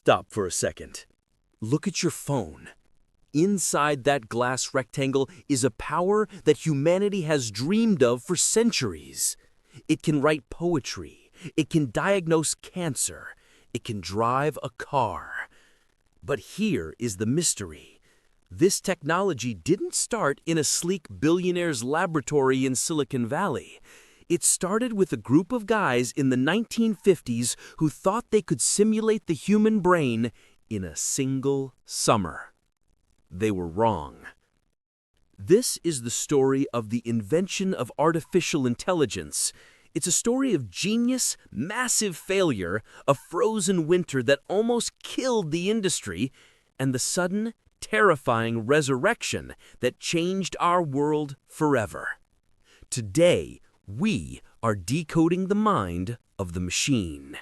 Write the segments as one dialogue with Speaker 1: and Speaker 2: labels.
Speaker 1: Stop for a second. Look at your phone. Inside that glass rectangle is a power that humanity has dreamed of for centuries. It can write poetry. It can diagnose cancer. It can drive a car. But here is the mystery. This technology didn't start in a sleek billionaire's laboratory in Silicon Valley. It started with a group of guys in the 1950s who thought they could simulate the human brain in a single summer. They were wrong. This is the story of the invention of artificial intelligence. It's a story of genius, massive failure, a frozen winter that almost killed the industry, and the sudden, terrifying resurrection that changed our world forever. Today, we are decoding the mind of the machine.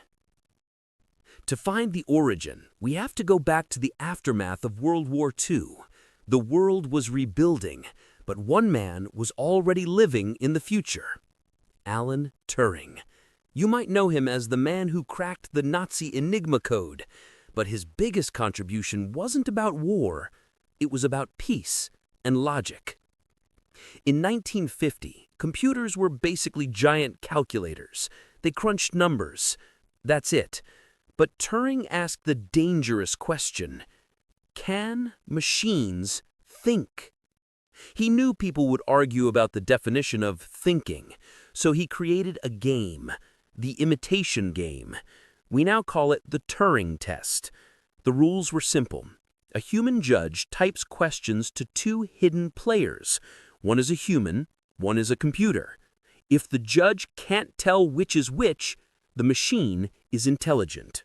Speaker 1: To find the origin, we have to go back to the aftermath of World War II. The world was rebuilding, but one man was already living in the future. Alan Turing. You might know him as the man who cracked the Nazi Enigma code, but his biggest contribution wasn't about war. It was about peace and logic. In 1950, computers were basically giant calculators. They crunched numbers. That's it. But Turing asked the dangerous question, can machines think? He knew people would argue about the definition of thinking, so he created a game, the Imitation Game. We now call it the Turing test. The rules were simple. A human judge types questions to two hidden players. One is a human, one is a computer. If the judge can't tell which is which, the machine is intelligent.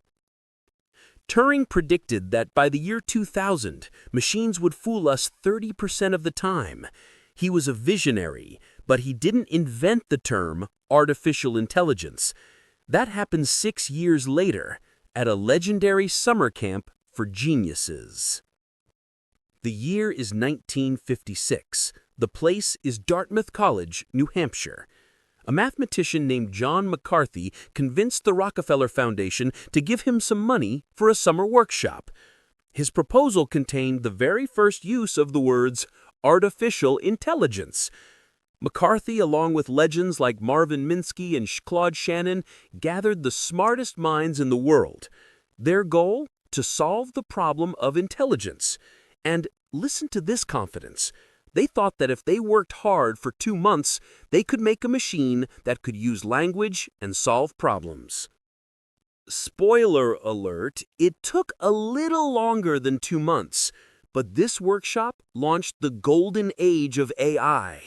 Speaker 1: Turing predicted that by the year 2000, machines would fool us 30% of the time. He was a visionary, but he didn't invent the term artificial intelligence. That happened 6 years later at a legendary summer camp for geniuses. The year is 1956. The place is Dartmouth College, New Hampshire. A mathematician named John McCarthy convinced the Rockefeller Foundation to give him some money for a summer workshop. His proposal contained the very first use of the words artificial intelligence. McCarthy, along with legends like Marvin Minsky and Claude Shannon, gathered the smartest minds in the world. Their goal? To solve the problem of intelligence. And listen to this confidence. They thought that if they worked hard for 2 months, they could make a machine that could use language and solve problems. Spoiler alert, it took a little longer than 2 months, but this workshop launched the golden age of AI.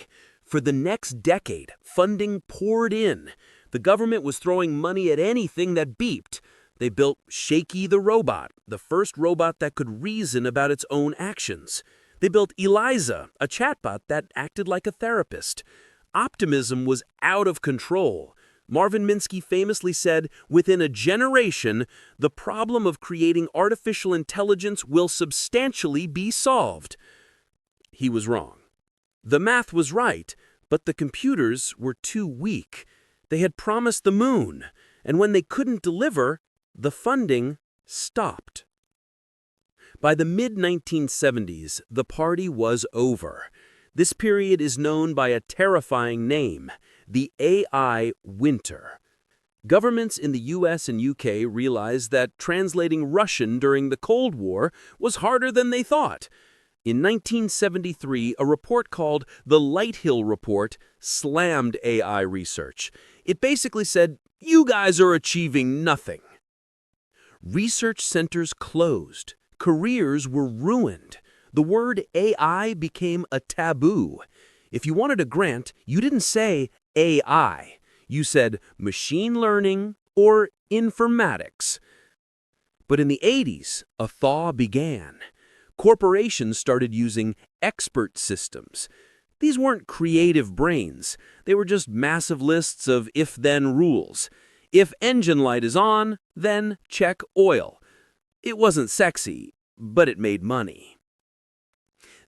Speaker 1: For the next decade, funding poured in. The government was throwing money at anything that beeped. They built Shaky the robot, the first robot that could reason about its own actions. They built Eliza, a chatbot that acted like a therapist. Optimism was out of control. Marvin Minsky famously said, within a generation, the problem of creating artificial intelligence will substantially be solved. He was wrong. The math was right, but the computers were too weak. They had promised the moon, and when they couldn't deliver, the funding stopped. By the mid-1970s, the party was over. This period is known by a terrifying name, the AI Winter. Governments in the US and UK realized that translating Russian during the Cold War was harder than they thought. In 1973, a report called the Lighthill Report slammed AI research. It basically said, you guys are achieving nothing. Research centers closed. Careers were ruined. The word AI became a taboo. If you wanted a grant, you didn't say AI. You said machine learning or informatics. But in the 80s, a thaw began. Corporations started using expert systems. These weren't creative brains. They were just massive lists of if-then rules. If engine light is on, then check oil. It wasn't sexy, but it made money.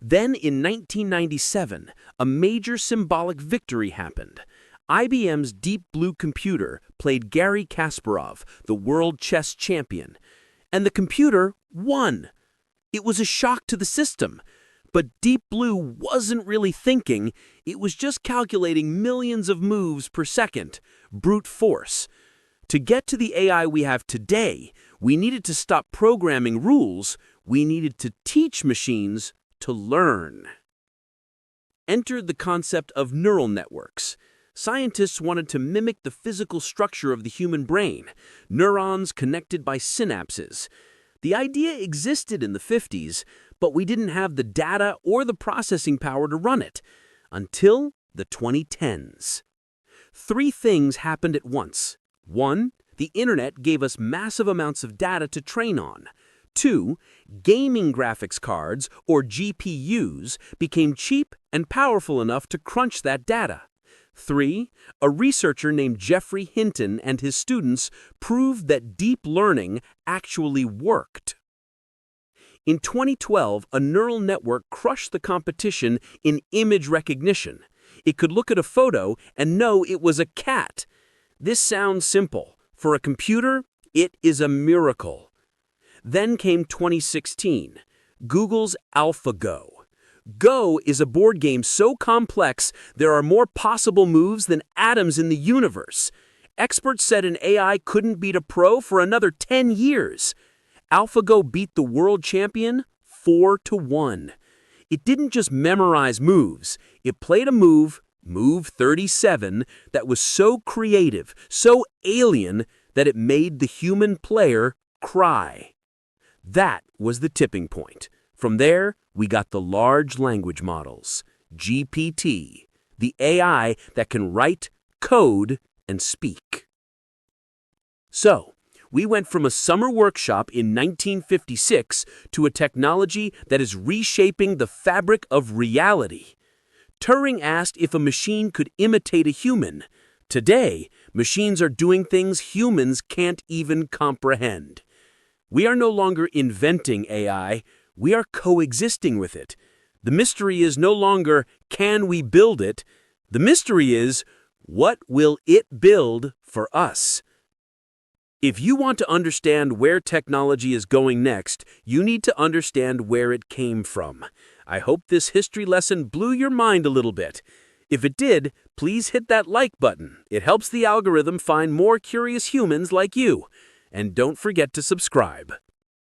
Speaker 1: Then in 1997, a major symbolic victory happened. IBM's Deep Blue computer played Garry Kasparov, the world chess champion. and the computer won. It was a shock to the system. But Deep Blue wasn't really thinking, it was just calculating millions of moves per second, brute force. To get to the AI we have today, we needed to stop programming rules, we needed to teach machines to learn. Entered the concept of neural networks. Scientists wanted to mimic the physical structure of the human brain, neurons connected by synapses. The idea existed in the 50s, but we didn't have the data or the processing power to run it until the 2010s. Three things happened at once. 1. The internet gave us massive amounts of data to train on. 2. Gaming graphics cards, or GPUs, became cheap and powerful enough to crunch that data. 3. A researcher named Geoffrey Hinton and his students proved that deep learning actually worked. In 2012, a neural network crushed the competition in image recognition. It could look at a photo and know it was a cat. This sounds simple. For a computer, it is a miracle. Then came 2016, Google's AlphaGo. Go is a board game so complex there are more possible moves than atoms in the universe. Experts said an AI couldn't beat a pro for another 10 years. AlphaGo beat the world champion 4-1. It didn't just memorize moves. It played a move 37, that was so creative, so alien, that it made the human player cry. That was the tipping point. From there, we got the large language models, GPT, the AI that can write, code, and speak. So, we went from a summer workshop in 1956 to a technology that is reshaping the fabric of reality. Turing asked if a machine could imitate a human. Today, machines are doing things humans can't even comprehend. We are no longer inventing AI, we are coexisting with it. The mystery is no longer, can we build it? The mystery is, what will it build for us? If you want to understand where technology is going next, you need to understand where it came from. I hope this history lesson blew your mind a little bit. If it did, please hit that like button. It helps the algorithm find more curious humans like you. And don't forget to subscribe.